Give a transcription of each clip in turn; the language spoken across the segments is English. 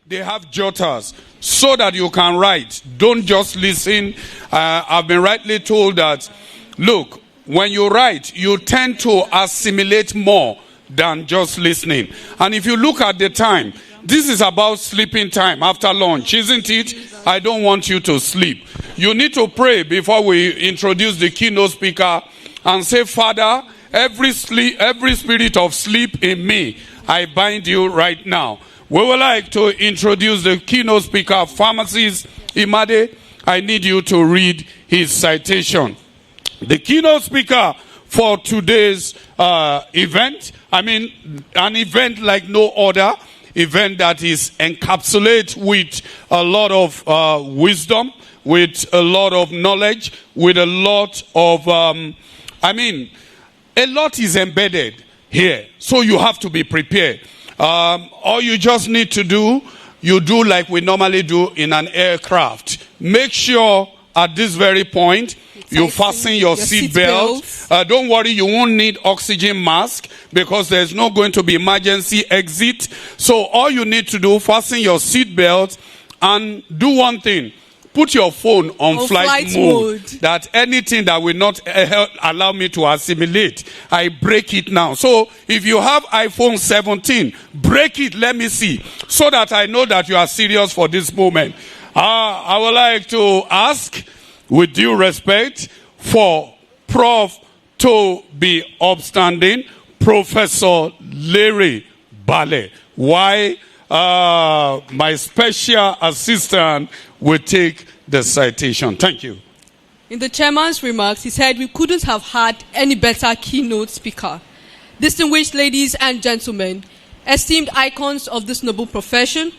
they have jotters so that you can write. Don't just listen. I've been rightly told that, look, when you write, you tend to assimilate more than just listening. And if you look at the time, this is about sleeping time after lunch, isn't it? I don't want you to sleep. You need to pray before we introduce the keynote speaker and say, Father, every spirit of sleep in me, I bind you right now. We would like to introduce the keynote speaker, Pharmacies Imade. I need you to read his citation. The keynote speaker for today's event, an event like no other, event that is encapsulated with a lot of wisdom, with a lot of knowledge, with a lot of, a lot is embedded here. So you have to be prepared. All you just need to do, you do like we normally do in an aircraft. Make sure at this very point, you fasten your seat belt. Don't worry, you won't need oxygen mask because there's not going to be emergency exit. So all you need to do, fasten your seat belt and do one thing. Put your phone on flight mode. That anything that will not allow me to assimilate, I break it now. So if you have iPhone 17, break it, let me see. So that I know that you are serious for this moment. I would like to ask, with due respect, for Prof to be upstanding, Professor Larry Bale. Why? My special assistant will take the citation. Thank you. In the chairman's remarks, he said we couldn't have had any better keynote speaker. Distinguished ladies and gentlemen, esteemed icons of this noble profession,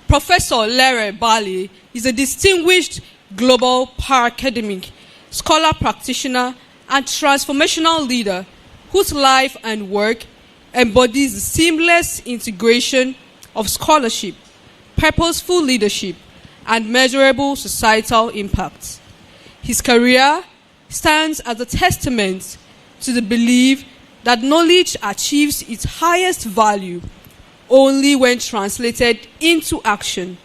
Professor Larry Bale is a distinguished global para-academic, scholar practitioner, and transformational leader whose life and work embodies the seamless integration of scholarship, purposeful leadership, and measurable societal impact. His career stands as a testament to the belief that knowledge achieves its highest value only when translated into action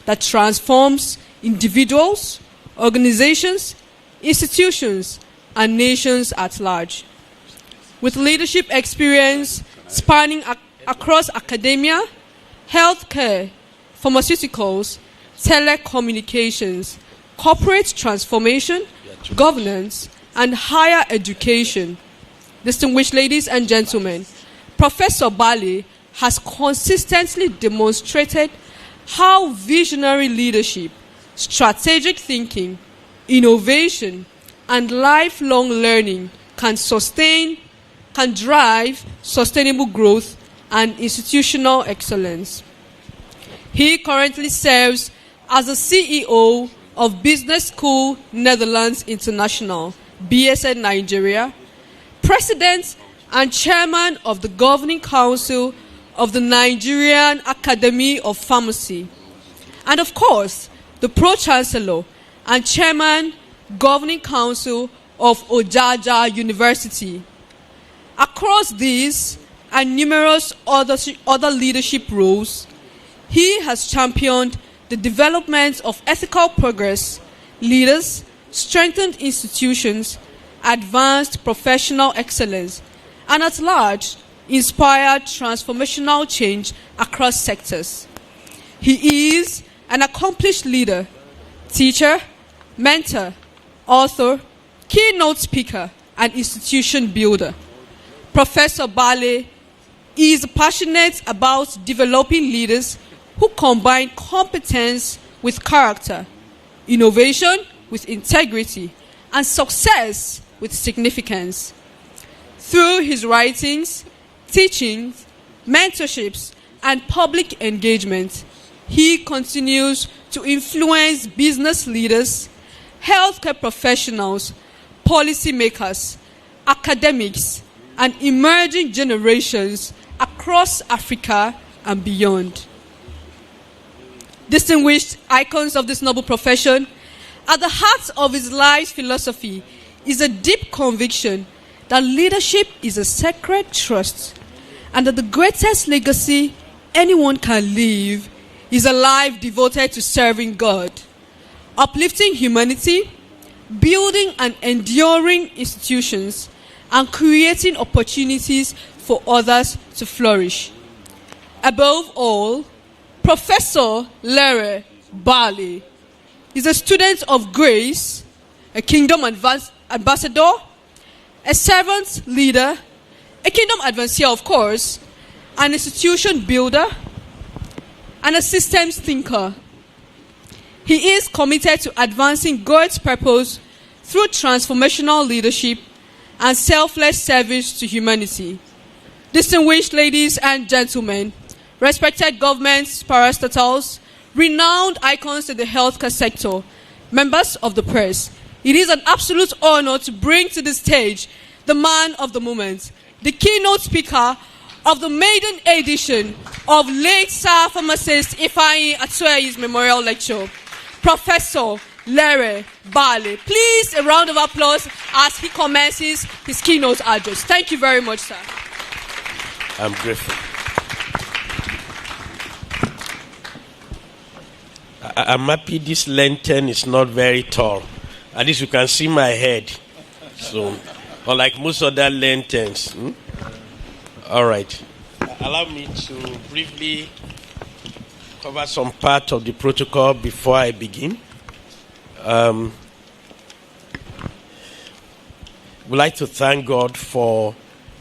that transforms individuals, organizations, institutions, and nations at large. With leadership experience spanning across academia, healthcare, pharmaceuticals, telecommunications, corporate transformation, governance, and higher education. Distinguished ladies and gentlemen, Professor Bale has consistently demonstrated how visionary leadership, strategic thinking, innovation, and lifelong learning can drive sustainable growth and institutional excellence. He currently serves as the CEO of Business School Netherlands International, BSN Nigeria, President and Chairman of the Governing Council of the Nigerian Academy of Pharmacy, and of course, the Pro-Chancellor and Chairman, Governing Council of Ojaja University. Across these and numerous other leadership roles, he has championed the development of ethical progress, leaders, strengthened institutions, advanced professional excellence, and at large, inspired transformational change across sectors. He is an accomplished leader, teacher, mentor, author, keynote speaker, and institution builder. Professor Bale is passionate about developing leaders who combine competence with character, innovation with integrity, and success with significance. Through his writings, teachings, mentorships, and public engagement, he continues to influence business leaders, healthcare professionals, policymakers, academics, and emerging generations across Africa and beyond. Distinguished icons of this noble profession, at the heart of his life's philosophy is a deep conviction that leadership is a sacred trust and that the greatest legacy anyone can leave is a life devoted to serving God, uplifting humanity, building and enduring institutions, and creating opportunities for others to flourish. Above all, Professor Lere Bali is a student of grace, a kingdom ambassador, a servant leader, a kingdom advancer, of course, an institution builder, and a systems thinker. He is committed to advancing God's purpose through transformational leadership and selfless service to humanity. Distinguished ladies and gentlemen, respected governments, parastatals, renowned icons in the healthcare sector, members of the press, it is an absolute honor to bring to the stage the man of the moment, the keynote speaker of the maiden edition of late Sir Pharmacist Ifeanyi Atueyi's memorial lecture, Professor Lere Bali. Please, a round of applause as he commences his keynote address. Thank you very much, sir. I'm grateful. I'm happy this lantern is not very tall. At least you can see my head. So, unlike most other lanterns. All right. Allow me to briefly cover some part of the protocol before I begin. We'd like to thank God for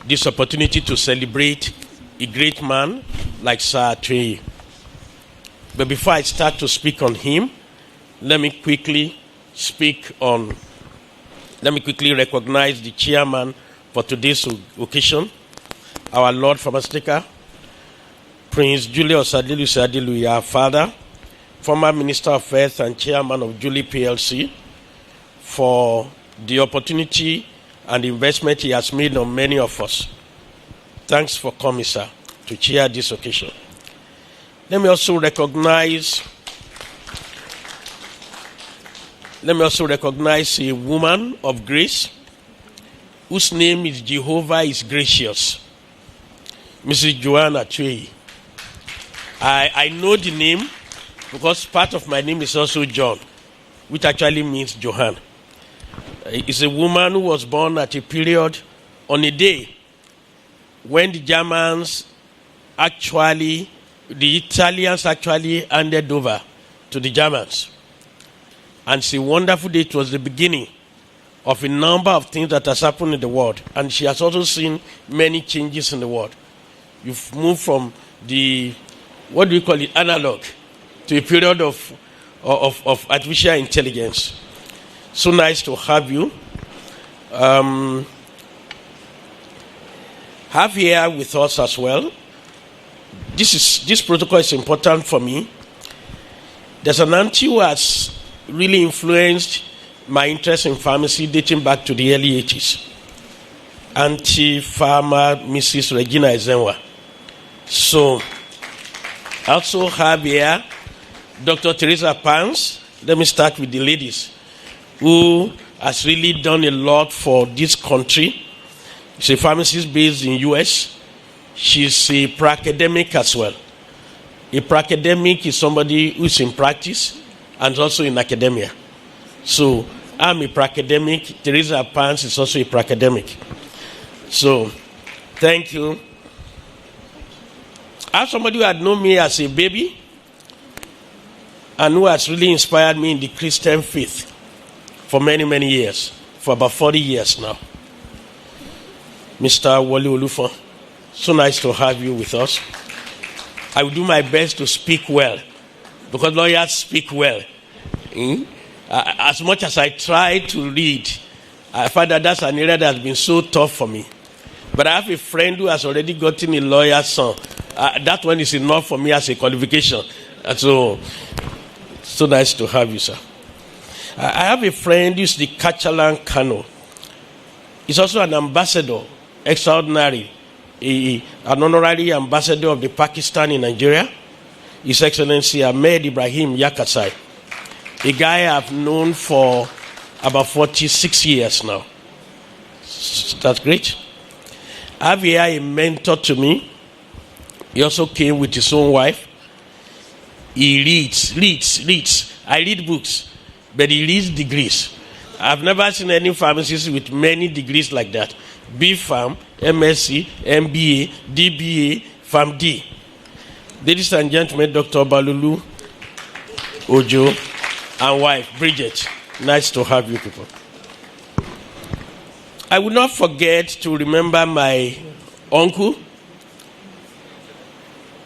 this opportunity to celebrate a great man like Sir Atueyi. But before I start to speak on him, let me quickly recognize the chairman for today's occasion, our Lord Pharmaceutical, Prince Julius Adilu, our father, former Minister of Health and chairman of Julie PLC, for the opportunity and investment he has made on many of us. Thanks for coming, sir, to chair this occasion. Let me also recognize a woman of grace whose name is Jehovah is Gracious, Mrs. Joanna Atueyi. I know the name because part of my name is also John, which actually means Johan. It's a woman who was born at a period on a day when the Italians actually handed over to the Germans. And it's a wonderful day. It was the beginning of a number of things that has happened in the world. And she has also seen many changes in the world. You've moved from the, analog, to a period of artificial intelligence. So nice to have you. Have here with us as well. This protocol is important for me. There's an auntie who has really influenced my interest in pharmacy dating back to the early 80s. Auntie Farmer Mrs. Regina Ezenwa. So, I also have here Dr. Teresa Pans. Let me start with the ladies, who has really done a lot for this country. She's a pharmacist based in US. She's a pra-academic as well. A pra-academic is somebody who's in practice and also in academia. So I'm a pra-academic. Teresa Pans is also a pra-academic. So thank you. I have somebody who had known me as a baby and who has really inspired me in the Christian faith for many, many years, for about 40 years now. Mr. Wole Olufon, so nice to have you with us. I will do my best to speak well, because lawyers speak well. As much as I try to read, I find that that's an area that has been so tough for me. But I have a friend who has already gotten a lawyer's son. That one is enough for me as a qualification. So nice to have you, sir. I have a friend who's the Kachalan Kano. He's also an ambassador, extraordinary, an honorary ambassador of the Pakistan in Nigeria, His Excellency Ahmed Ibrahim Yakasai, a guy I've known for about 46 years now. That's great. I have here a mentor to me. He also came with his own wife. he reads. I read books, but he reads degrees. I've never seen any pharmacist with many degrees like that. B.Pharm, MSc, MBA, DBA, PharmD. Ladies and gentlemen, Dr. Balulu, Ojo, and wife, Bridget. Nice to have you people. I will not forget to remember my uncle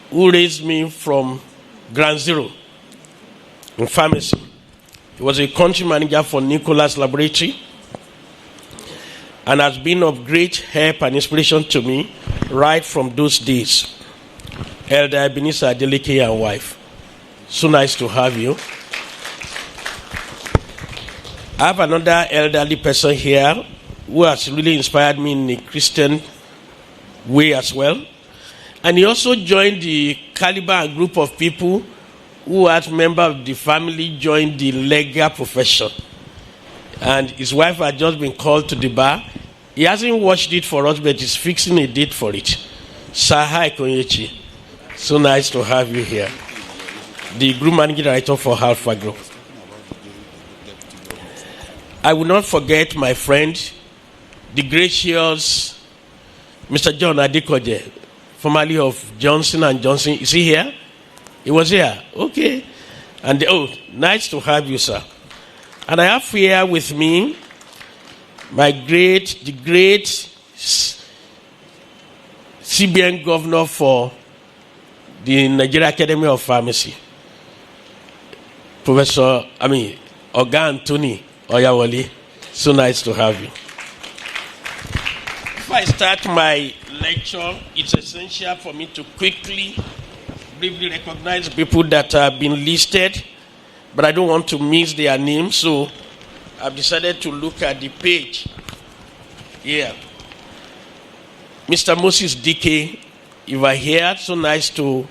who raised me from ground zero in pharmacy. He was a country manager for Nicholas Laboratory and has been of great help and inspiration to me right from those days. Elder Ebenezer Adeleke and wife. So nice to have you. I have another elderly person here who has really inspired me in a Christian way as well. And he also joined the caliber and group of people who, as member of the family, joined the legal profession. And his wife had just been called to the bar. He hasn't watched it for us, but he's fixing a date for it. Sahai Konyechi. So nice to have you here. The group managing director for Alpha Group. I will not forget my friend, the gracious Mr. John Adekoje, formerly of Johnson & Johnson. Is he here? He was here. Okay. And nice to have you, sir. And I have here with me the great CBN governor for the Nigeria Academy of Pharmacy, Oga Anthony Oyawole. So nice to have you. Before I start my lecture, it's essential for me to briefly recognize people that have been listed, but I don't want to miss their names, so I've decided to look at the page here. Mr. Moses Dike, you are here. So nice to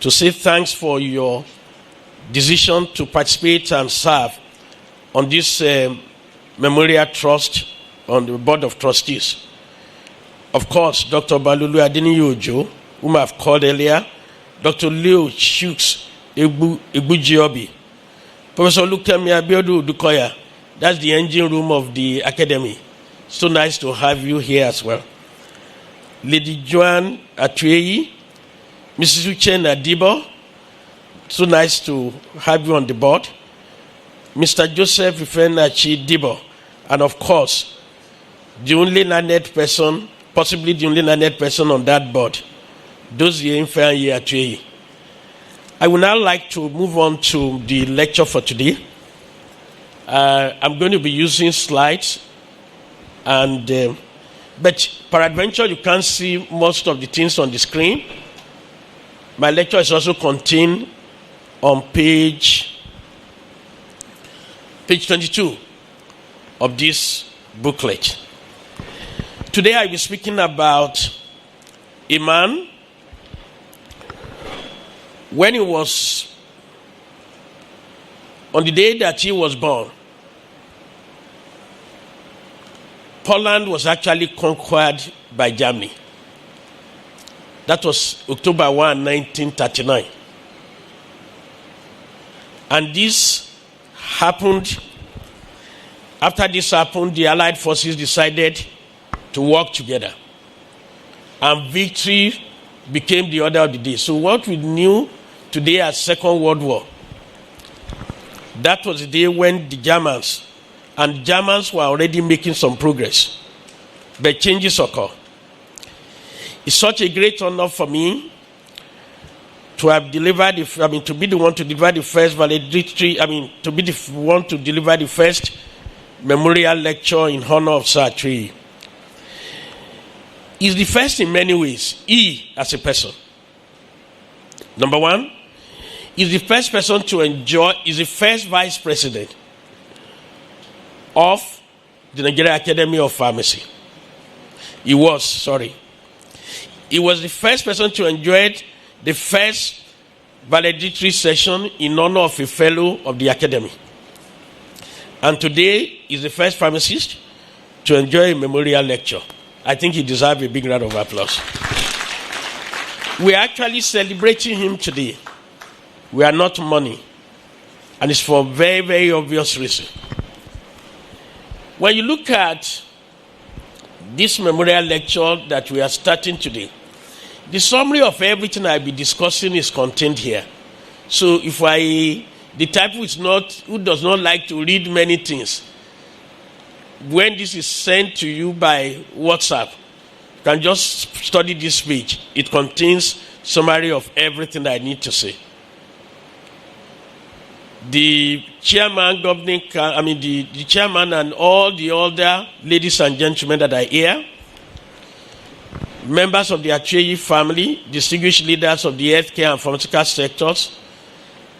say thanks for your decision to participate and serve on this Memorial Trust on the Board of Trustees. Of course, Dr. Balulu Adeniyi, whom I've called earlier, Dr. Leo Shukes Egbujiobi, Professor Lukemi Abiodu Dukoya. That's the engine room of the academy. So nice to have you here as well. Lady Joan Atueyi, Mrs. Uche Nadibo, so nice to have you on the board. Mr. Joseph Ifenachi Dibo, and of course, the only learned person, possibly the only learned person on that board, Dozie Ifeanyi Atueyi. I would now like to move on to the lecture for today. I'm going to be using slides, and but peradventure you can't see most of the things on the screen. My lecture is also contained on page 22 of this booklet. Today I'll be speaking about a man. When he was, on the day that he was born, Poland was actually conquered by Germany. That was October 1, 1939. And this happened, after this happened, the Allied forces decided to work together. And victory became the order of the day. So what we knew today as Second World War, that was the day when the Germans were already making some progress, but changes occur. It's such a great honor for me to have delivered, to be the one to deliver the first valedictory, to be the one to deliver the first memorial lecture in honor of Sir Atueyi. He's the first in many ways, he as a person. Number one, he's the first person to enjoy, he's the first vice president of the Nigeria Academy of Pharmacy. He was the first person to enjoy the first valedictory session in honor of a fellow of the academy. And today, he's the first pharmacist to enjoy a memorial lecture. I think he deserves a big round of applause. We're actually celebrating him today. We are not money. And it's for very, very obvious reason. When you look at this memorial lecture that we are starting today, the summary of everything I'll be discussing is contained here. So if the type who does not like to read many things, when this is sent to you by WhatsApp, you can just study this page. It contains summary of everything that I need to say. The chairman, the chairman and all the other ladies and gentlemen that are here, members of the Acheyi family, distinguished leaders of the healthcare and pharmaceutical sectors,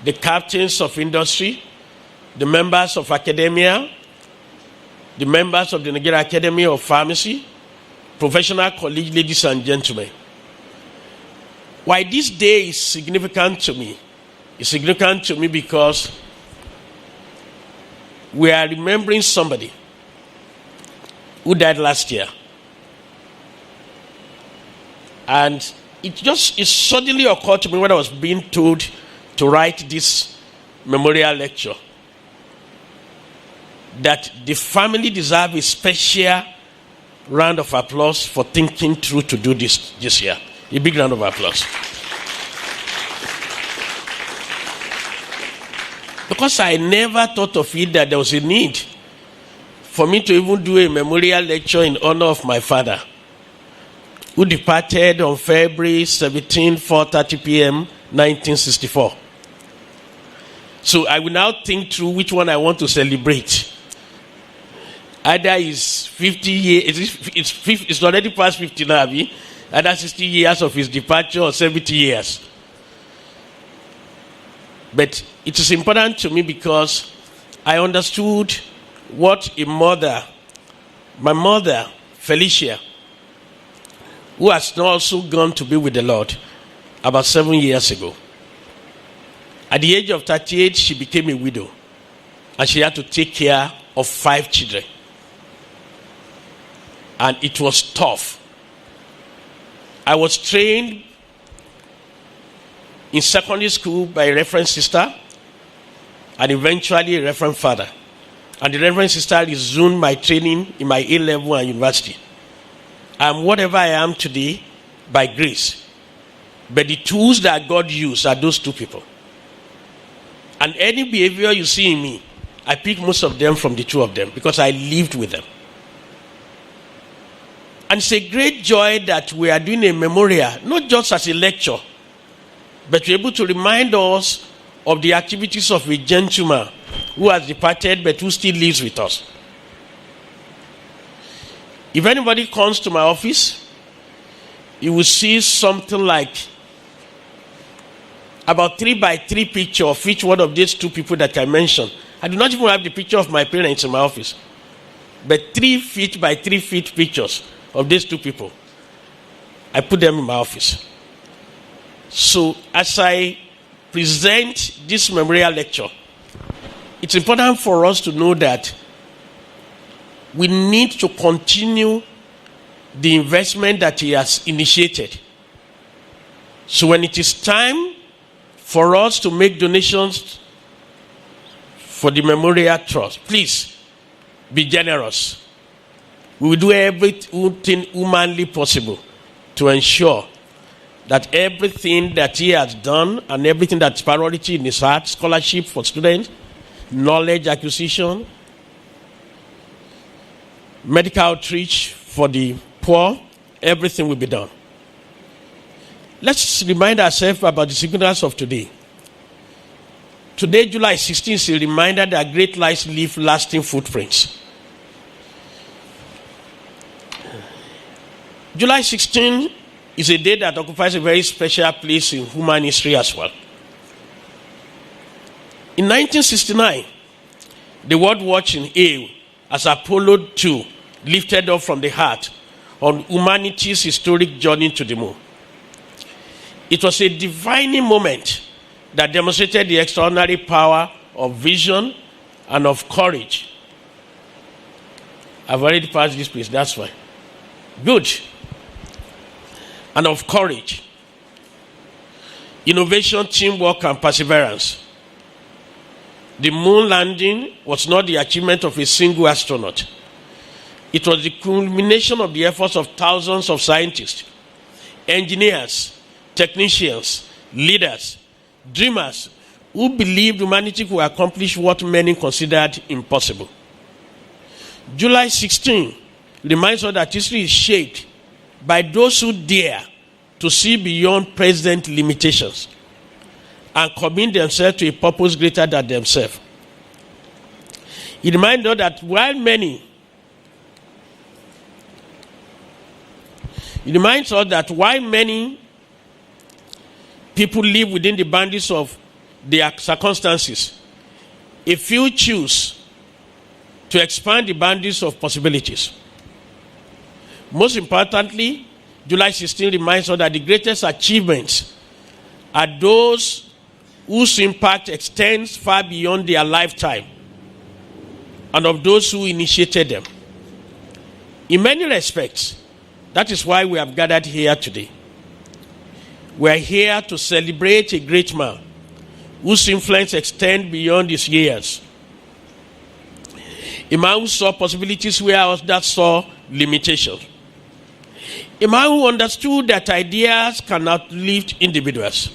the captains of industry, the members of academia, the members of the Nigeria Academy of Pharmacy, professional colleagues, ladies and gentlemen. Why this day is significant to me? It's significant to me because we are remembering somebody who died last year. And it suddenly occurred to me when I was being told to write this memorial lecture that the family deserve a special round of applause for thinking through to do this year. A big round of applause. Because I never thought of it that there was a need for me to even do a memorial lecture in honor of my father, who departed on February 17, 4:30 p.m., 1964. So I will now think through which one I want to celebrate. Either is 50 years, it's already past 50 now, either 60 years of his departure or 70 years. But it is important to me because I understood what my mother, Felicia, who has now also gone to be with the Lord about 7 years ago. At the age of 38, she became a widow. And she had to take care of 5 children. And it was tough. I was trained in secondary school by a reverend sister and eventually a reverend father. And the reverend sister resumed my training in my A-level and university. I'm whatever I am today by grace. But the tools that God used are those 2 people. And any behavior you see in me, I pick most of them from the 2 of them because I lived with them. And it's a great joy that we are doing a memorial, not just as a lecture, but we're able to remind us of the activities of a gentleman who has departed but who still lives with us. If anybody comes to my office, you will see something like about 3x3 picture of each one of these 2 people that I mentioned. I do not even have the picture of my parents in my office, but 3 feet by 3 feet pictures of these 2 people. I put them in my office. So as I present this memorial lecture, it's important for us to know that we need to continue the investment that he has initiated. So when it is time for us to make donations for the Memorial Trust, please be generous. We will do everything humanly possible to ensure that everything that he has done and everything that's priority in his heart, scholarship for students, knowledge acquisition, medical outreach for the poor, everything will be done. Let's remind ourselves about the significance of today. Today, July 16, is a reminder that great lives leave lasting footprints. July 16 is a day that occupies a very special place in human history as well. In 1969, the world watched in awe as Apollo 2 lifted up from the heart on humanity's historic journey to the moon. It was a defining moment that demonstrated the extraordinary power of vision and of courage. I've already passed this place, that's why. Good. And of courage. innovation, teamwork, and perseverance. The moon landing was not the achievement of a single astronaut. It was the culmination of the efforts of thousands of scientists, engineers, technicians, leaders, dreamers who believed humanity could accomplish what many considered impossible. July 16 reminds us that history is shaped by those who dare to see beyond present limitations and commit themselves to a purpose greater than themselves. It reminds us that while many people live within the boundaries of their circumstances, a few choose to expand the boundaries of possibilities. Most importantly, July 16 reminds us that the greatest achievements are those whose impact extends far beyond their lifetime and of those who initiated them. In many respects, that is why we have gathered here today. We are here to celebrate a great man whose influence extends beyond his years. A man who saw possibilities where others saw limitations. A man who understood that ideas cannot lift individuals.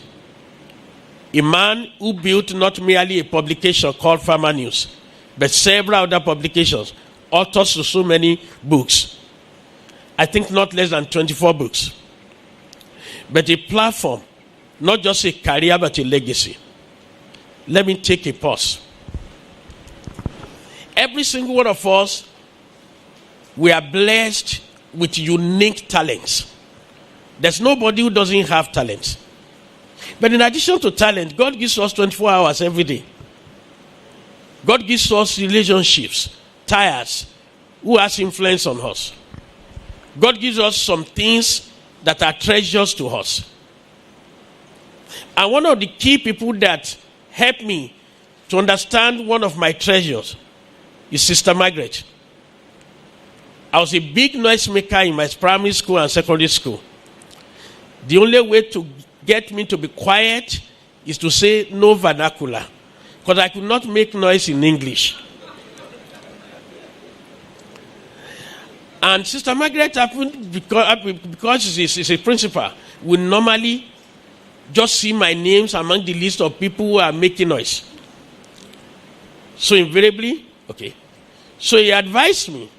A man who built not merely a publication called Pharmanews, but several other publications, authors to so many books. I think not less than 24 books. But a platform, not just a career, but a legacy. Let me take a pause. Every single one of us, we are blessed with unique talents. There's nobody who doesn't have talent. But in addition to talent, God gives us 24 hours every day. God gives us relationships, ties, who has influence on us. God gives us some things that are treasures to us. And one of the key people that helped me to understand one of my treasures is Sister Margaret. I was a big noisemaker in my primary school and secondary school. The only way to get me to be quiet is to say no vernacular, because I could not make noise in English. And Sister Margaret happened because she's a principal, will normally just see my names among the list of people who are making noise. So invariably, okay. So he advised me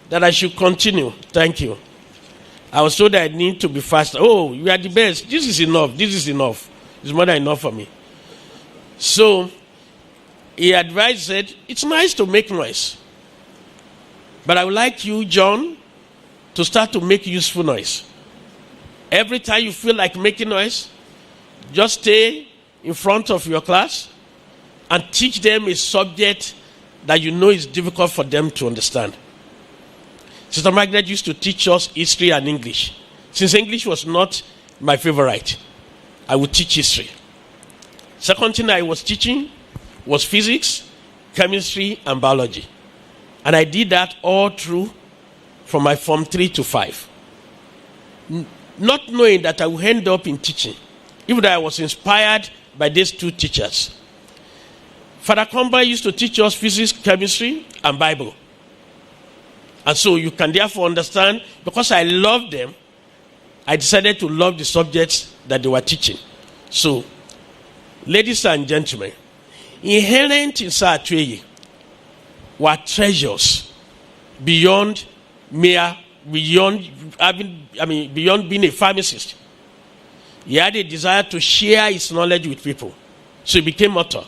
that I should continue. Thank you. I was told that I need to be faster. Oh, you are the best. This is enough. This is enough. It's more than enough for me. So he advised, said, it's nice to make noise, but I would like you, John, to start to make useful noise. Every time you feel like making noise, just stay in front of your class and teach them a subject that you know is difficult for them to understand. Sister Margaret used to teach us history and English. Since English was not my favorite, I would teach history. Second thing I was teaching was physics, chemistry, and biology. And I did that all through from my Form 3 to 5. Not knowing that I would end up in teaching, even though I was inspired by these two teachers. Father Comba used to teach us physics, chemistry, and Bible. And so you can therefore understand, because I loved them, I decided to love the subjects that they were teaching. So, ladies and gentlemen, inherent in Sir Atweye were treasures beyond being a pharmacist. He had a desire to share his knowledge with people. So he became author.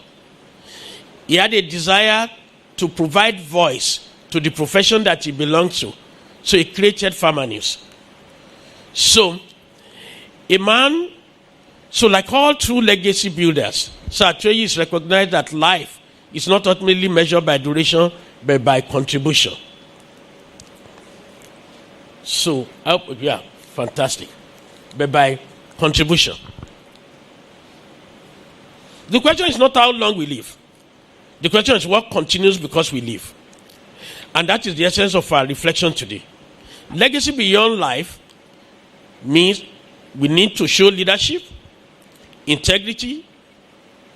He had a desire to provide voice to the profession that he belonged to. So he created Pharmanews. So, like all true legacy builders, Sir Atweye is recognized that life is not ultimately measured by duration, but by contribution. So, yeah, fantastic. But by contribution. The question is not how long we live. The question is what continues because we live. And that is the essence of our reflection today. Legacy beyond life means we need to show leadership, integrity,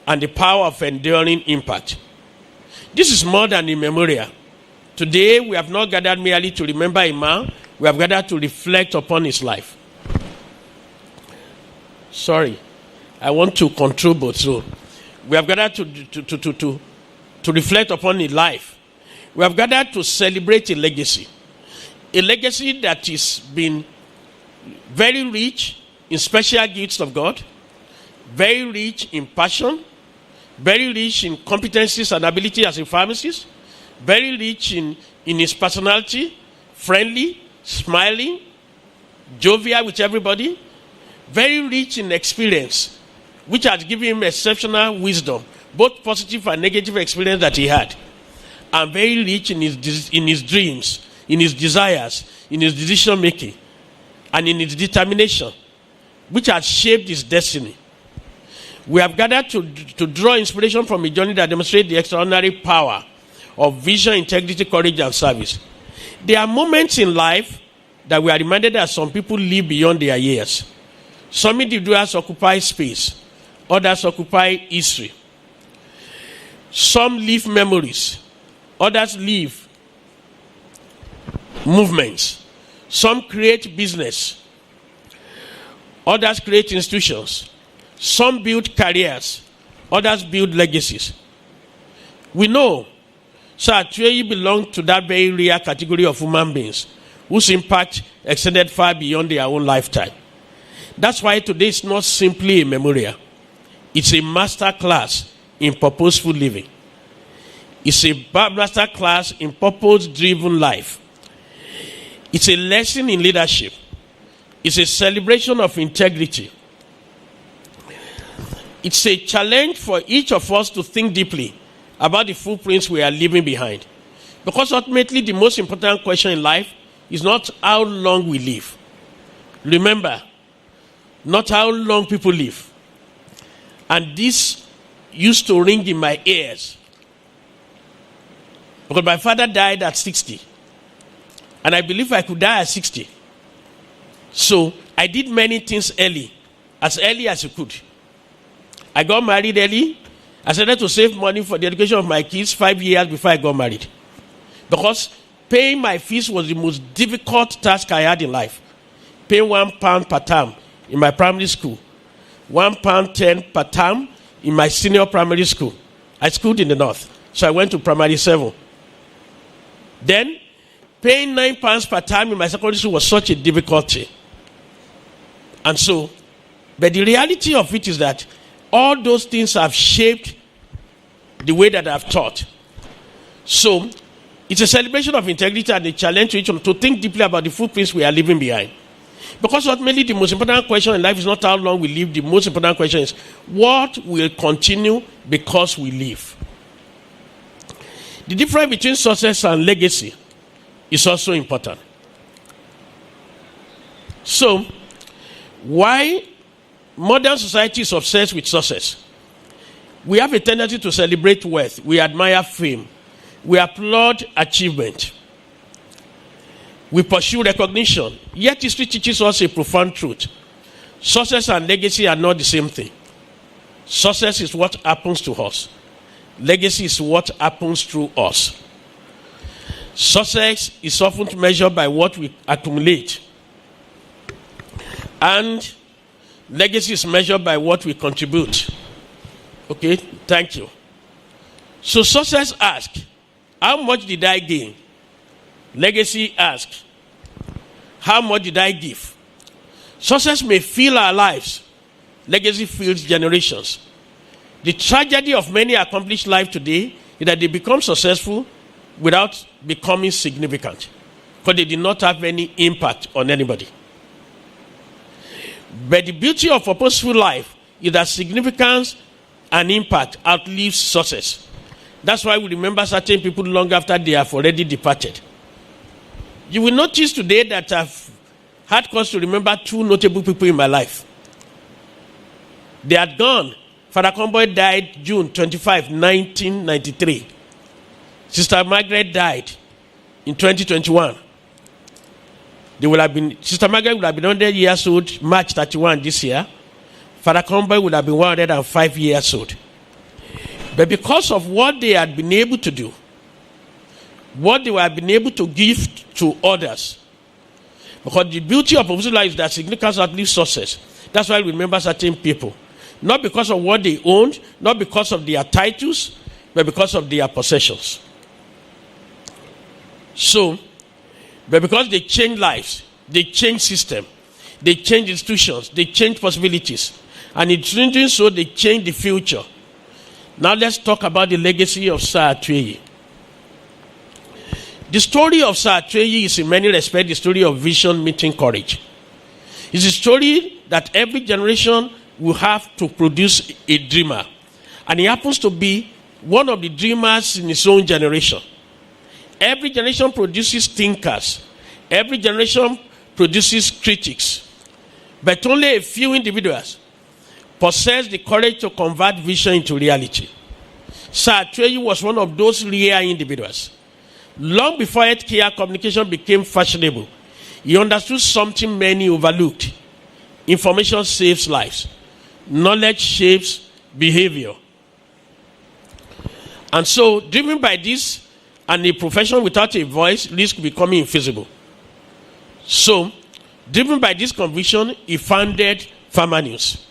and the power of enduring impact. This is more than a memorial. Today, we have not gathered merely to remember a man, we have gathered to reflect upon his life. Sorry, I want to control both. So, we have gathered to reflect upon his life. We have gathered to celebrate a legacy. A legacy that has been very rich in special gifts of God, very rich in passion, very rich in competencies and ability as a pharmacist, very rich in his personality, friendly, smiling, jovial with everybody, very rich in experience, which has given him exceptional wisdom, both positive and negative experience that he had, and very rich in his dreams, in his desires, in his decision making, and in his determination, which has shaped his destiny. We have gathered to draw inspiration from a journey that demonstrates the extraordinary power of vision, integrity, courage, and service. There are moments in life that we are reminded that some people live beyond their years. Some individuals occupy space, others occupy history. Some leave memories, others leave movements. Some create business, others create institutions. Some build careers, others build legacies. We know, so you belong to that very rare category of human beings whose impact extended far beyond their own lifetime. That's why today is not simply a memorial. It's a master class in purposeful living. It's a master class in purpose-driven life. It's a lesson in leadership. It's a celebration of integrity. It's a challenge for each of us to think deeply about the footprints we are leaving behind. Because ultimately, the most important question in life is not how long we live. Remember, not how long people live. And this used to ring in my ears. Because my father died at 60. And I believe I could die at 60. So I did many things early as I could. I got married early. I started to save money for the education of my kids 5 years before I got married. Because paying my fees was the most difficult task I had in life. Paying £1 per term in my primary school. £1.10 per term in my senior primary school. I schooled in the north, so I went to primary 7. Then, paying £9 per term in my secondary school was such a difficulty. And so, but the reality of it is that all those things have shaped the way that I've taught. So, it's a celebration of integrity and a challenge to each one to think deeply about the footprints we are leaving behind. Because ultimately, the most important question in life is not how long we live. The most important question is, what will continue because we live? The difference between success and legacy is also important. So, why modern society is obsessed with success? We have a tendency to celebrate wealth. We admire fame. We applaud achievement. We pursue recognition. Yet history teaches us a profound truth. Success and legacy are not the same thing. Success is what happens to us. Legacy is what happens through us. Success is often measured by what we accumulate. And legacy is measured by what we contribute. Okay, thank you. So success asks, how much did I gain? Legacy asks, how much did I give? Success may fill our lives. Legacy fills generations. The tragedy of many accomplished lives today is that they become successful without becoming significant, because they did not have any impact on anybody. But the beauty of purposeful life is that significance and impact outlives success. That's why we remember certain people long after they have already departed. You will notice today that I've had cause to remember 2 notable people in my life. They had gone. Father Comboy died June 25, 1993. Sister Margaret died in 2021. Sister Margaret would have been 100 years old March 31 this year. Father Cromwell would have been 105 years old. But because of what they had been able to do, what they had been able to give to others, because the beauty of prophetic life is that significance outlives success. That's why we remember certain people. Not because of what they owned, not because of their titles, but because of their possessions. So, but because they change lives, they change system, they change institutions, they change possibilities. And in doing so, they change the future. Now let's talk about the legacy of Sir Atweyi. The story of Sir Atweyi is in many respects the story of vision meeting courage. It's a story that every generation will have to produce a dreamer. And he happens to be one of the dreamers in his own generation. Every generation produces thinkers. Every generation produces critics. But only a few individuals possess the courage to convert vision into reality. Sir Atweyi was one of those rare individuals. Long before healthcare communication became fashionable, he understood something many overlooked. Information saves lives. Knowledge shapes behavior. And so, driven by this, and a profession without a voice risks becoming invisible. So, driven by this conviction, he founded Pharmanews.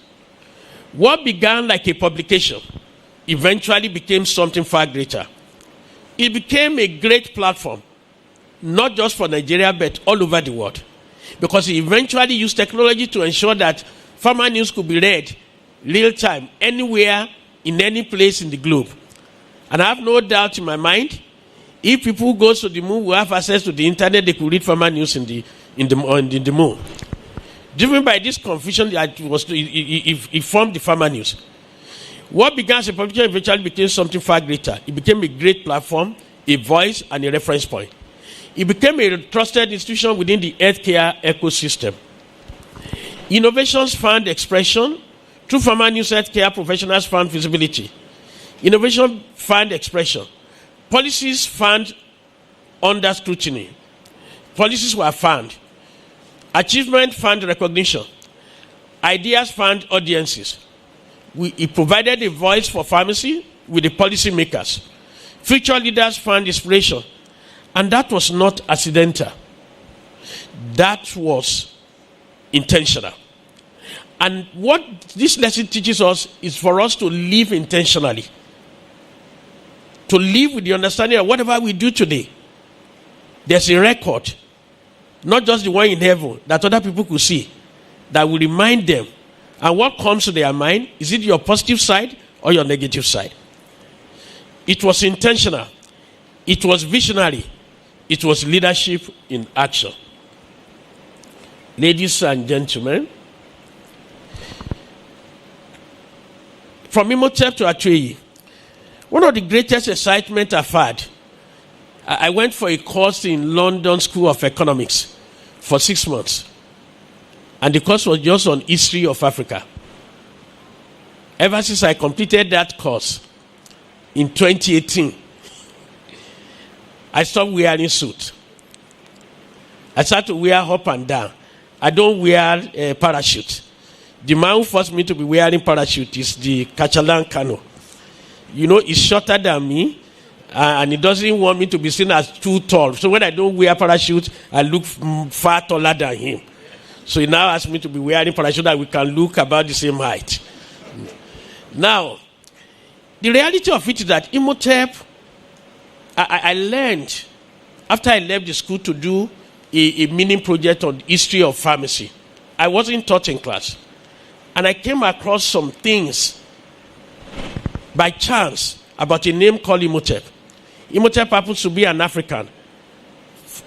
What began like a publication eventually became something far greater. It became a great platform, not just for Nigeria, but all over the world. Because he eventually used technology to ensure that Pharmanews could be read real time, anywhere, in any place in the globe. And I have no doubt in my mind, if people who go to the moon will have access to the internet, they could read Pharmanews in the moon. Driven by this confusion, he formed the Pharmanews. What began as a publication eventually became something far greater. It became a great platform, a voice, and a reference point. It became a trusted institution within the healthcare ecosystem. Innovations found expression. Through Pharmanews, healthcare professionals found visibility. Innovation found expression. Policies found under scrutiny. Policies were found. Achievement found recognition. Ideas found audiences. It provided a voice for pharmacy with the policy makers. Future leaders found inspiration. And that was not accidental. That was intentional. And what this lesson teaches us is for us to live intentionally. To live with the understanding that whatever we do today, there's a record, not just the one in heaven, that other people could see, that will remind them. And what comes to their mind, is it your positive side or your negative side? It was intentional. It was visionary. It was leadership in action. Ladies and gentlemen, from Imhotep to Atweyi, one of the greatest excitement I've had, I went for a course in London School of Economics for 6 months. And the course was just on history of Africa. Ever since I completed that course in 2018, I stopped wearing suit. I started to wear up and down. I don't wear a parachute. The man who forced me to be wearing parachute is the Kachalan Kano. You know, he's shorter than me, and he doesn't want me to be seen as too tall. So when I don't wear parachute, I look far taller than him. So he now asks me to be wearing parachute that we can look about the same height. Now, the reality of it is that Imhotep, I learned, after I left the school, to do a mini project on the history of pharmacy. I wasn't taught in class. And I came across some things by chance about a name called Imhotep. Imhotep happens to be an African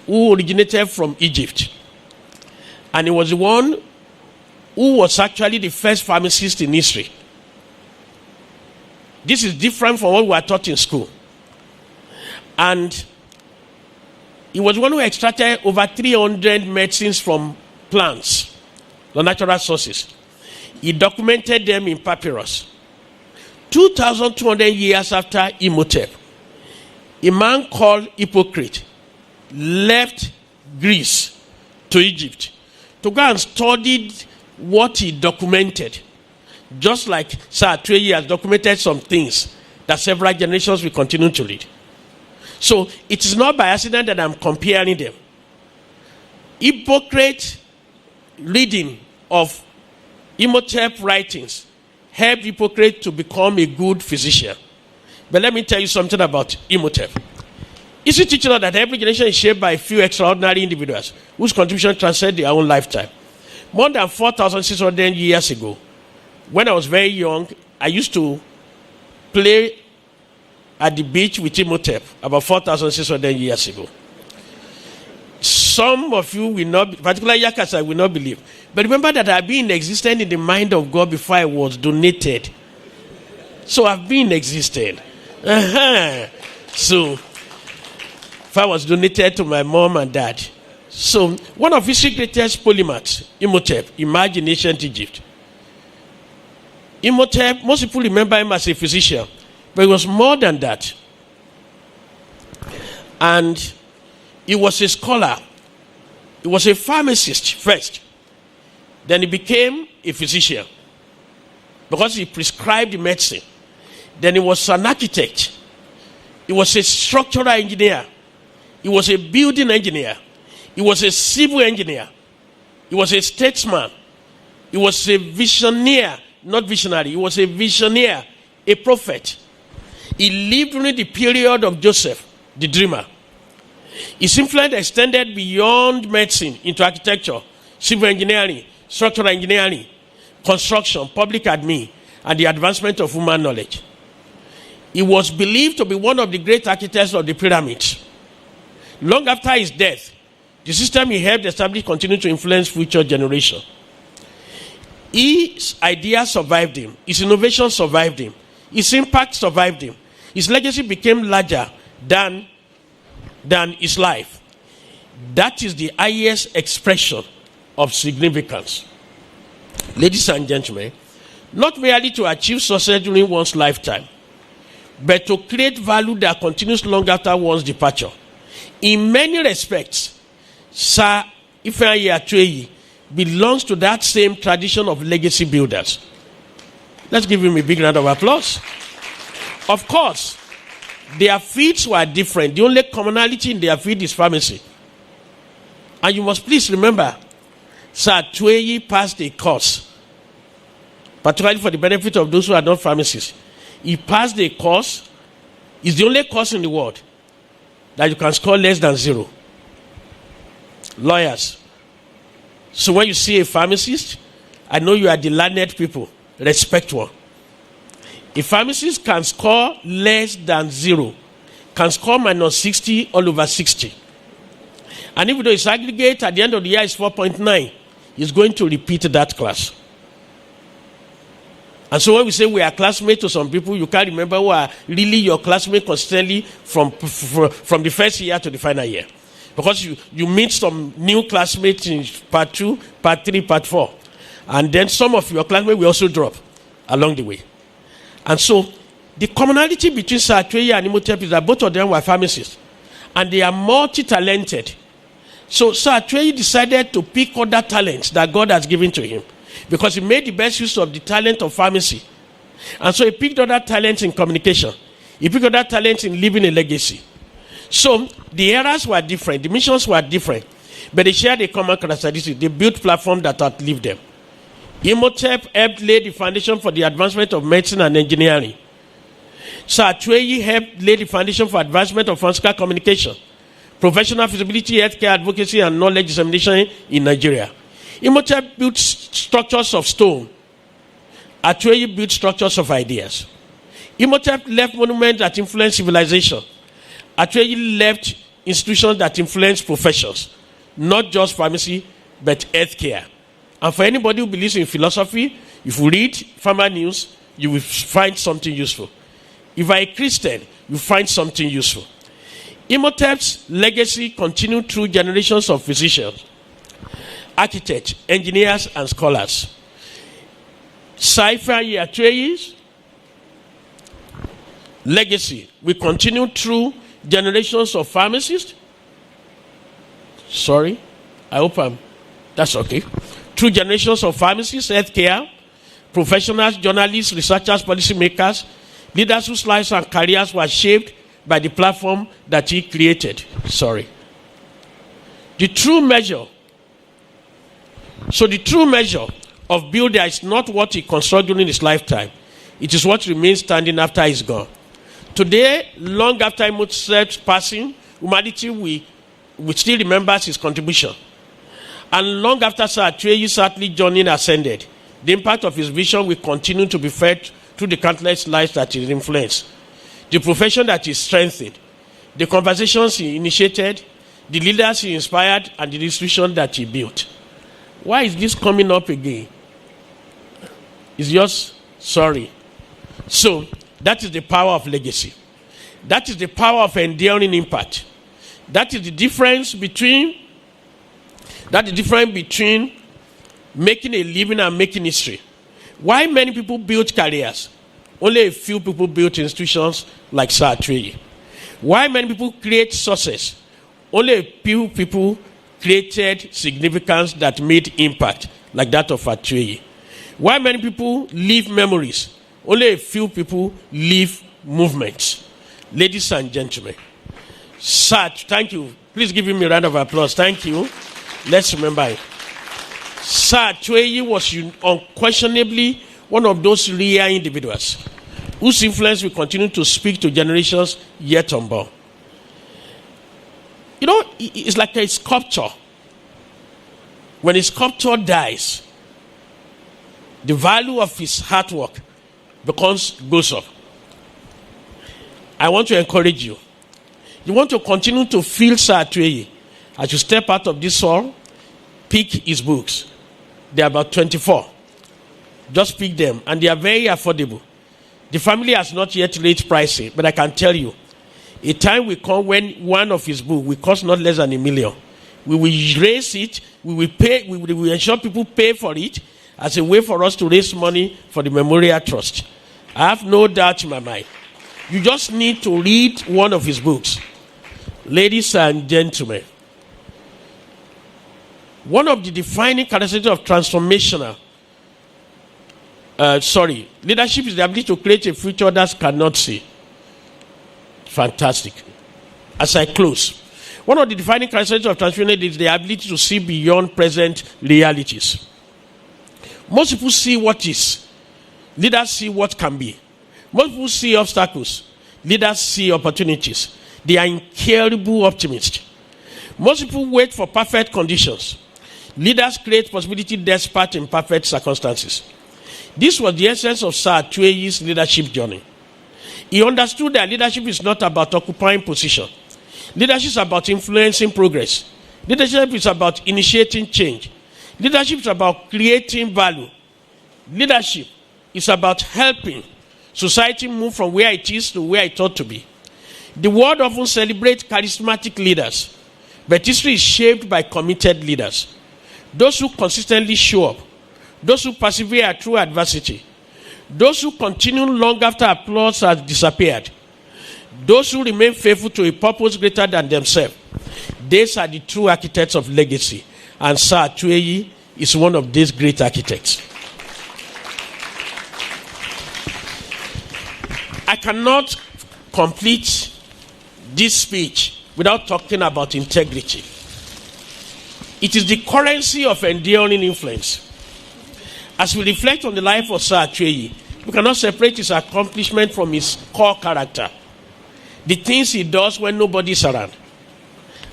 who originated from Egypt. And he was the one who was actually the first pharmacist in history. This is different from what we were taught in school. And he was the one who extracted over 300 medicines from plants, the natural sources. He documented them in papyrus. 2,200 years after Imhotep, a man called Hippocrates left Greece to Egypt to go and study what he documented. just like Sir Atweyi has documented some things that several generations will continue to lead. So it is not by accident that I'm comparing them. Hippocrates' reading of Imhotep writings helped Hippocrates to become a good physician. But let me tell you something about Imhotep. Is it teaching us that every generation is shaped by a few extraordinary individuals whose contribution transcends their own lifetime? More than 4,600 years ago, when I was very young, I used to play at the beach with Imhotep about 4,600 years ago. Some of you will not, particularly Yakasa, will not believe. But remember that I've been existing in the mind of God before I was donated. So I've been existing. So, if I was donated to my mom and dad. So, one of history's greatest polymaths, Imhotep, emerged in ancient Egypt. Imhotep, most people remember him as a physician, but he was more than that. And he was a scholar. He was a pharmacist first. Then he became a physician because he prescribed medicine. Then he was an architect. He was a structural engineer. He was a building engineer. He was a civil engineer. He was a statesman. He was a visionary, not visionary. He was a visionary, a prophet. He lived during the period of Joseph, the dreamer. His influence extended beyond medicine into architecture, civil engineering, structural engineering, construction, public admin, and the advancement of human knowledge. He was believed to be one of the great architects of the pyramids. Long after his death, the system he helped establish continued to influence future generations. His ideas survived him. His innovation survived him. His impact survived him. His legacy became larger than his life. That is the highest expression of significance. Ladies and gentlemen, not merely to achieve success during one's lifetime, but to create value that continues long after one's departure. In many respects, Sir Ifeanyi Atweyi belongs to that same tradition of legacy builders. Let's give him a big round of applause. Of course, their fields were different. The only commonality in their field is pharmacy. And you must please remember, Sir Atweyi passed a course, particularly for the benefit of those who are not pharmacists. He passed a course. It's the only course in the world that you can score less than 0. Lawyers. So when you see a pharmacist, I know you are the learned people. Respect one. A pharmacist can score less than 0, can score minus 60 all over 60. And even though his aggregate at the end of the year is 4.9, he's going to repeat that class. And so when we say we are classmates to some people, you can't remember who are really your classmates consistently from the first year to the final year. Because you meet some new classmates in part 2, part 3, part 4. And then some of your classmates will also drop along the way. And so the commonality between Sir Atweyi and Imhotep is that both of them were pharmacists. And they are multi-talented. So Sir Atweyi decided to pick other talents that God has given to him, because he made the best use of the talent of pharmacy. And so he picked other talents in communication. He picked other talents in leaving a legacy. So the eras were different. The missions were different. But they shared a common characteristic. They built platforms that outlived them. Imhotep helped lay the foundation for the advancement of medicine and engineering. Sir Atweyi helped lay the foundation for advancement of pharmaceutical communication, professional feasibility, healthcare advocacy, and knowledge dissemination in Nigeria. Imhotep built structures of stone. Atweyi built structures of ideas. Imhotep left monuments that influenced civilization. Atweyi left institutions that influenced professions, not just pharmacy, but healthcare. And for anybody who believes in philosophy, if you read Pharmanews, you will find something useful. If you are a Christian, you find something useful. Imhotep's legacy continued through generations of physicians, architects, engineers, and scholars. Sir Ifeanyi Atweyi's legacy will continue through generations of pharmacists. That's okay. Through generations of pharmacists, healthcare, professionals, journalists, researchers, policymakers, leaders whose lives and careers were shaped by the platform that he created. The true measure of builder is not what he constructed during his lifetime. It is what remains standing after he's gone. Today, long after Mozart's passing, humanity will still remembers his contribution. And long after Sir Atreyu earthly journey ascended, the impact of his vision will continue to be felt through the countless lives that he influenced, the profession that he strengthened, the conversations he initiated, the leaders he inspired, and the institution that he built. Why is this coming up again? It's just sorry. So, that is the power of legacy. That is the power of enduring impact. That is the difference between making a living and making history. Why many people build careers? Only a few people built institutions like Sir Atreyu. Why many people create success? Only a few people created significance that made impact, like that of Atreyu. Why many people leave memories? Only a few people leave movements. Ladies and gentlemen, Sir, thank you. Please give him a round of applause. Thank you. Let's remember it. Sir Atreyu was unquestionably one of those rare individuals whose influence will continue to speak to generations yet unborn. You know, it's like a sculpture. When a sculptor dies, the value of his artwork goes up. I want to encourage you. You want to continue to feel Sir Atreyu. As you step out of this hall, pick his books. They are about 24. Just pick them, and they are very affordable. The family has not yet raised pricing, but I can tell you, a time will come when one of his books will cost not less than $1 million. We will raise it, we will ensure people pay for it as a way for us to raise money for the Memorial Trust. I have no doubt in my mind. You just need to read one of his books. Ladies and gentlemen, one of the defining characteristics of leadership is the ability to create a future others cannot see. Fantastic. As I close, one of the defining characteristics of transformation is the ability to see beyond present realities. Most people see what is. Leaders see what can be. Most people see obstacles. Leaders see opportunities. They are incurable optimists. Most people wait for perfect conditions. Leaders create possibility despite imperfect circumstances. This was the essence of Sir Atreyu's leadership journey. He understood that leadership is not about occupying position. Leadership is about influencing progress. Leadership is about initiating change. Leadership is about creating value. Leadership is about helping society move from where it is to where it ought to be. The world often celebrates charismatic leaders, but history is shaped by committed leaders. Those who consistently show up, those who persevere through adversity, those who continue long after applause has disappeared, those who remain faithful to a purpose greater than themselves. These are the true architects of legacy, and Sir Atreyu is one of these great architects. I cannot complete this speech without talking about integrity. It is the currency of enduring influence. As we reflect on the life of Sir Atreyu, we cannot separate his accomplishment from his core character. The things he does when nobody is around.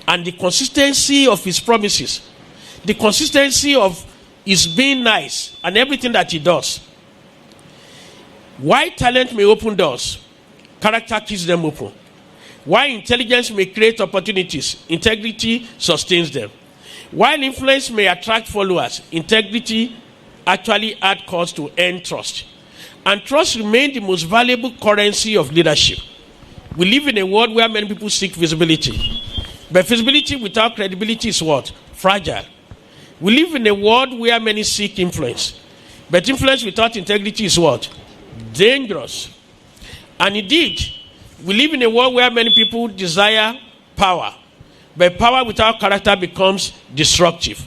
And the consistency of his promises. The consistency of his being nice and everything that he does. While talent may open doors, character keeps them open. While intelligence may create opportunities, integrity sustains them. While influence may attract followers, integrity actually adds cause to earn trust. And trust remains the most valuable currency of leadership. We live in a world where many people seek visibility. But visibility without credibility is what? Fragile. We live in a world where many seek influence. But influence without integrity is what? Dangerous. And indeed, we live in a world where many people desire power. But power without character becomes destructive.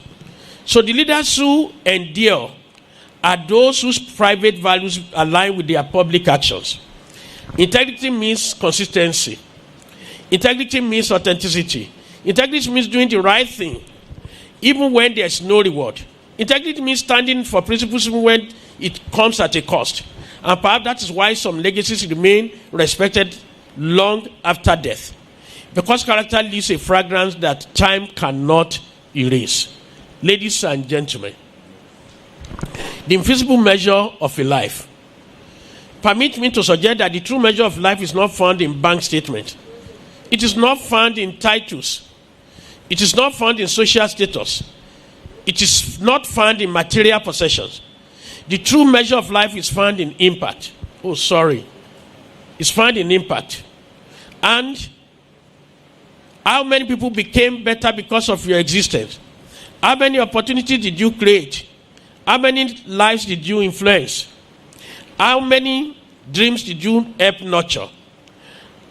So the leaders who endure are those whose private values align with their public actions. Integrity means consistency. Integrity means authenticity. Integrity means doing the right thing, even when there's no reward. Integrity means standing for principles even when it comes at a cost. And perhaps that is why some legacies remain respected long after death. Because character leaves a fragrance that time cannot erase. Ladies and gentlemen, the invisible measure of a life. Permit me to suggest that the true measure of life is not found in bank statements. It is not found in titles. It is not found in social status. It is not found in material possessions. The true measure of life is found in impact. It's found in impact. And how many people became better because of your existence? How many opportunities did you create? How many lives did you influence? How many dreams did you help nurture?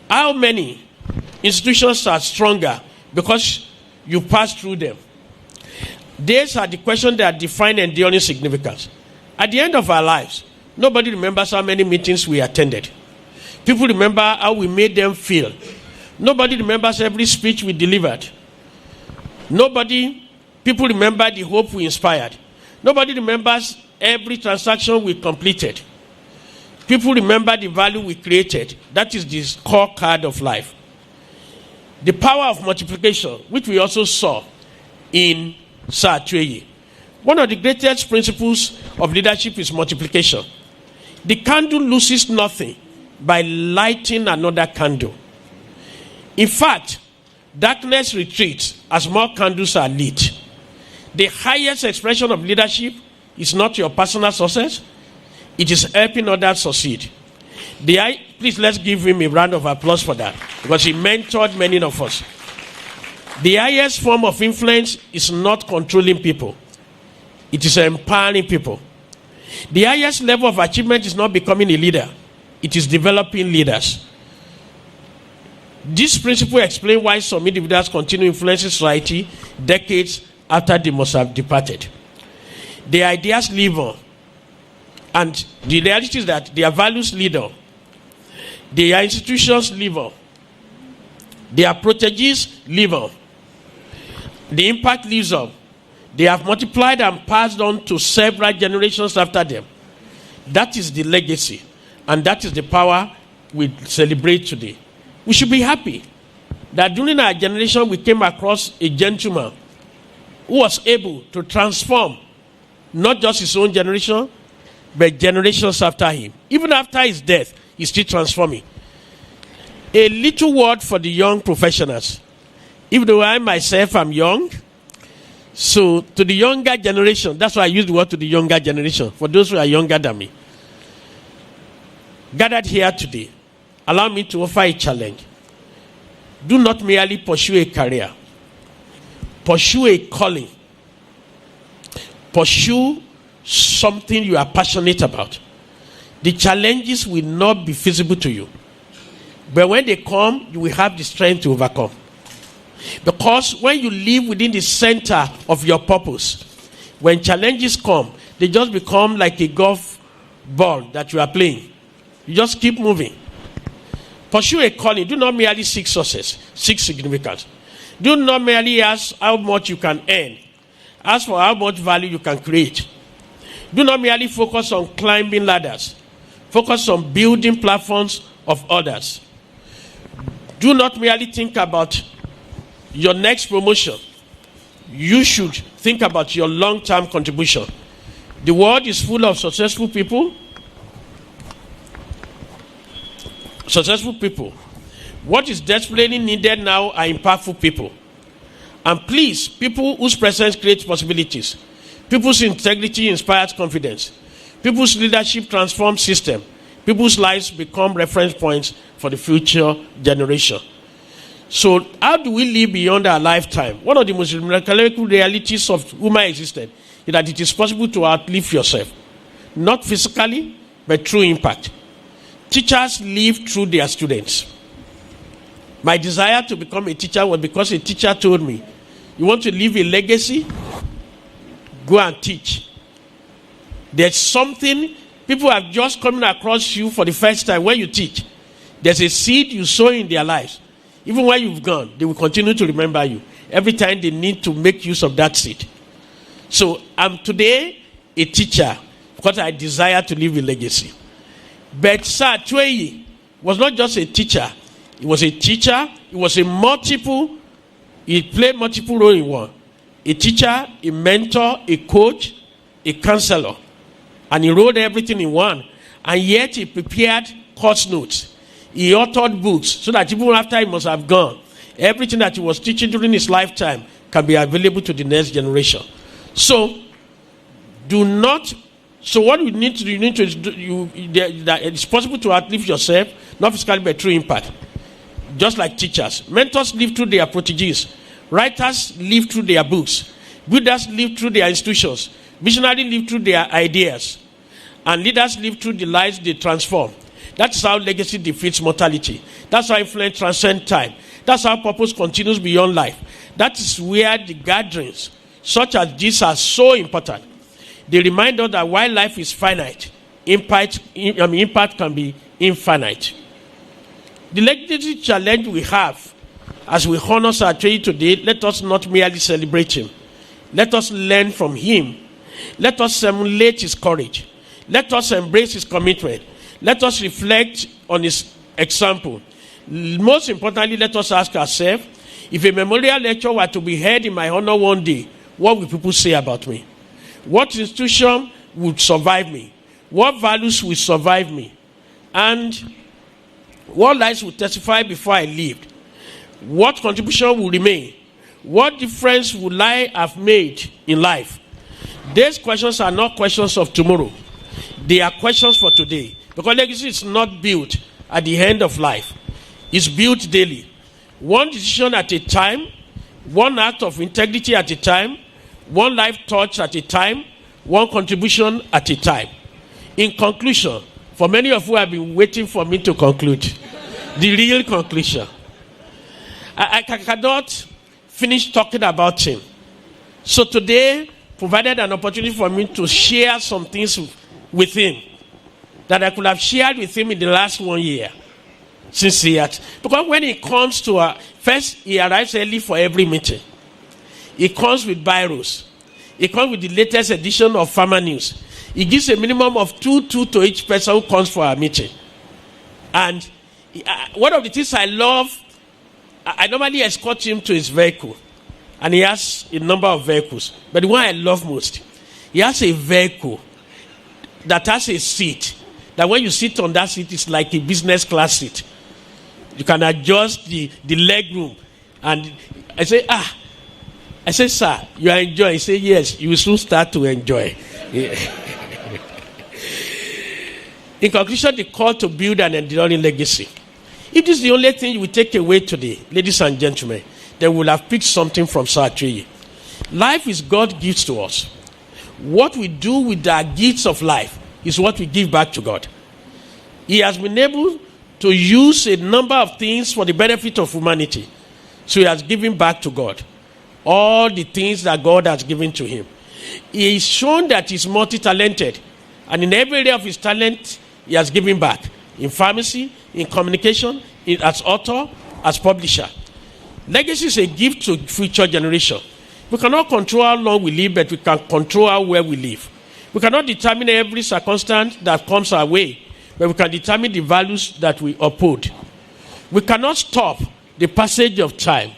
How many institutions are stronger because you passed through them? These are the questions that define enduring significance. At the end of our lives, nobody remembers how many meetings we attended. People remember how we made them feel. Nobody remembers every speech we delivered. People remember the hope we inspired. Nobody remembers every transaction we completed. People remember the value we created. That is the scorecard of life. The power of multiplication, which we also saw in Sir Atweye. One of the greatest principles of leadership is multiplication. The candle loses nothing by lighting another candle. In fact, darkness retreats as more candles are lit. The highest expression of leadership is not your personal success. It is helping others succeed. Please, let's give him a round of applause for that, because he mentored many of us. The highest form of influence is not controlling people. It is empowering people. The highest level of achievement is not becoming a leader. It is developing leaders. This principle explains why some individuals continue influencing society decades after they must have departed. Their ideas live on. And the reality is that their values live on. Their institutions live on. Their proteges live on. The impact lives on. They have multiplied and passed on to several generations after them. That is the legacy. And that is the power we celebrate today. We should be happy that during our generation we came across a gentleman who was able to transform not just his own generation, but generations after him. Even after his death, he's still transforming. A little word for the young professionals. Even though I myself am young, so to the younger generation, that's why I use the word to the younger generation, for those who are younger than me. Gathered here today, allow me to offer a challenge. Do not merely pursue a career. Pursue a calling. Pursue something you are passionate about. The challenges will not be feasible to you. But when they come, you will have the strength to overcome. Because when you live within the center of your purpose, when challenges come, they just become like a golf ball that you are playing. You just keep moving. Pursue a calling. Do not merely seek success, seek significance. Do not merely ask how much you can earn. Ask for how much value you can create. Do not merely focus on climbing ladders. Focus on building platforms of others. Do not merely think about your next promotion. You should think about your long-term contribution. The world is full of successful people. What is desperately needed now are impactful people. And please, people whose presence creates possibilities. People's integrity inspires confidence. People's leadership transforms system. People's lives become reference points for the future generation. So how do we live beyond our lifetime? One of the most remarkable realities of human existence is that it is possible to outlive yourself. Not physically, but through impact. Teachers live through their students. My desire to become a teacher was because a teacher told me, you want to leave a legacy? Go and teach. There's something people have just coming across you for the first time when you teach. There's a seed you sow in their lives. Even when you've gone, they will continue to remember you. Every time they need to make use of that seed. So I'm today a teacher because I desire to leave a legacy. But Sir Tweye was not just a teacher. He was a teacher. He was he played multiple roles in one. A teacher, a mentor, a coach, a counselor. And he wrote everything in one. And yet he prepared course notes. He authored books so that even after he must have gone, everything that he was teaching during his lifetime can be available to the next generation. So, what you need to do, that it's possible to outlive yourself, not physically but through impact. Just like teachers. Mentors live through their proteges. Writers live through their books. Builders live through their institutions. Missionaries live through their ideas. And leaders live through the lives they transform. That's how legacy defeats mortality. That's how influence transcends time. That's how purpose continues beyond life. That is where the gatherings, such as these, are so important. They remind us that while life is finite, impact can be infinite. The legacy challenge we have as we honor Sir Tweye today, let us not merely celebrate him. Let us learn from him. Let us emulate his courage. Let us embrace his commitment. Let us reflect on his example. Most importantly, let us ask ourselves, if a memorial lecture were to be held in my honor one day, what will people say about me? What institution would survive me? What values will survive me? And what lives will testify before I lived? What contribution will remain? What difference will I have made in life? These questions are not questions of tomorrow. They are questions for today. Because legacy is not built at the end of life. It's built daily. One decision at a time, one act of integrity at a time, one life touch at a time, one contribution at a time. In conclusion, for many of you have been waiting for me to conclude, the real conclusion. I cannot finish talking about him. So today provided an opportunity for me to share some things with him that I could have shared with him in the last 1 year. Since he had. Because when he comes to first he arrives early for every meeting. He comes with biros. He comes with the latest edition of Pharmanews. He gives a minimum of two to each person who comes for a meeting. And one of the things I love, I normally escort him to his vehicle. And he has a number of vehicles. But the one I love most, he has a vehicle that has a seat. That when you sit on that seat, it's like a business class seat. You can adjust the leg room. And I say, sir, you are enjoying? He said, yes, you will soon start to enjoy. In conclusion, the call to build an enduring legacy. If this is the only thing you will take away today, ladies and gentlemen, then we will have picked something from Sir Tweye. Life is God's gift to us. What we do with our gifts of life is what we give back to God. He has been able to use a number of things for the benefit of humanity. So he has given back to God all the things that God has given to him. He is shown that he's multi-talented. And in every area of his talent, he has given back. In pharmacy, in communication, as author, as publisher. Legacy is a gift to future generation. We cannot control how long we live, but we can control how well we live. We cannot determine every circumstance that comes our way, but we can determine the values that we uphold. We cannot stop the passage of time,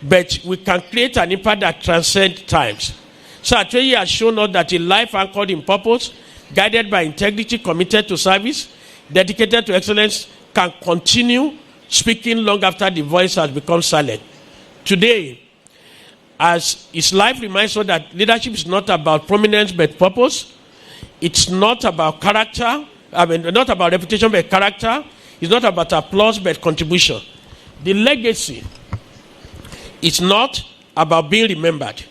but we can create an impact that transcends times. So Tweye has shown us that a life anchored in purpose, guided by integrity, committed to service, dedicated to excellence, can continue speaking long after the voice has become silent. Today, as his life reminds us that leadership is not about prominence but purpose. It's not about character. Not about reputation but character. It's not about applause but contribution. The legacy is not about being remembered.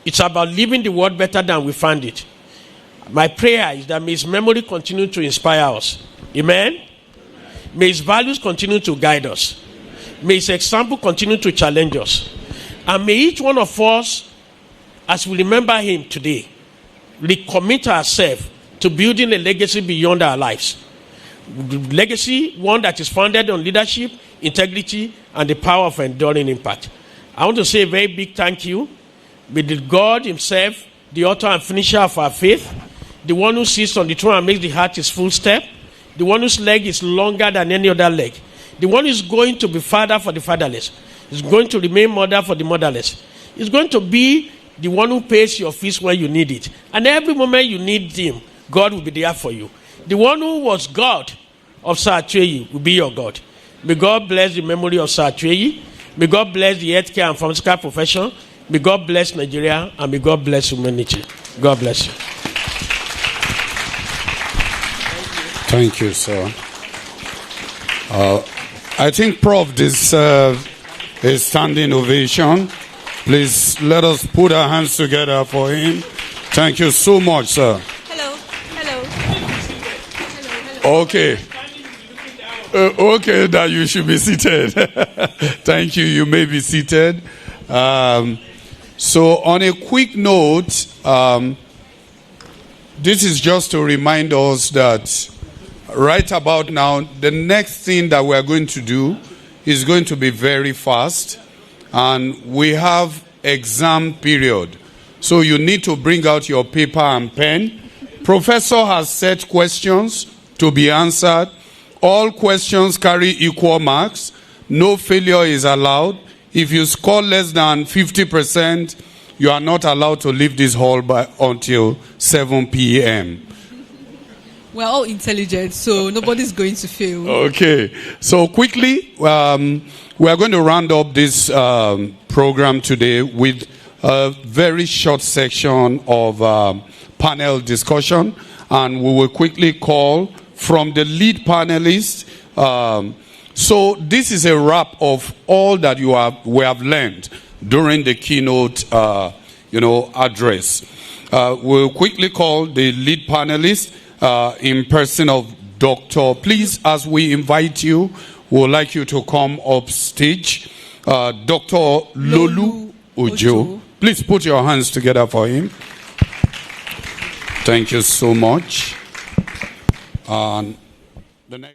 It's about leaving the world better than we found it. My prayer is that may his memory continue to inspire us. Amen? May his values continue to guide us. May his example continue to challenge us. And may each one of us, as we remember him today, recommit ourselves to building a legacy beyond our lives. Legacy, one that is founded on leadership, integrity, and the power of enduring impact. I want to say a very big thank you with God himself, the author and finisher of our faith, the one who sits on the throne and makes the heart his full step, the one whose leg is longer than any other leg, the one who is going to be father for the fatherless, is going to remain mother for the motherless, is going to be the one who pays your fees when you need it. And every moment you need him, God will be there for you. The one who was God of Sir Atweyi will be your God. May God bless the memory of Sir Atweyi. May God bless the healthcare and pharmaceutical profession. May God bless Nigeria, and may God bless humanity. God bless you. Thank you, sir. I think Prof deserves a standing ovation. Please let us put our hands together for him. Thank you so much, sir. Hello. Okay. Okay, that you should be seated. Thank you. You may be seated. So on a quick note, this is just to remind us that right about now, the next thing that we're going to do is going to be very fast. And we have exam period. So you need to bring out your paper and pen. Professor has set questions to be answered. All questions carry equal marks. No failure is allowed. If you score less than 50%, you are not allowed to leave this hall until 7 p.m. We're all intelligent, so nobody's going to fail. Okay. So quickly, we are going to round up this program today with a very short section of panel discussion. And we will quickly call from the lead panelist. So this is a wrap of all that we have learned during the keynote address. We'll quickly call the lead panelist in person of Dr. Please, as we invite you, we would like you to come up stage. Dr. Lolu Ojo. Please put your hands together for him. Thank you so much. The next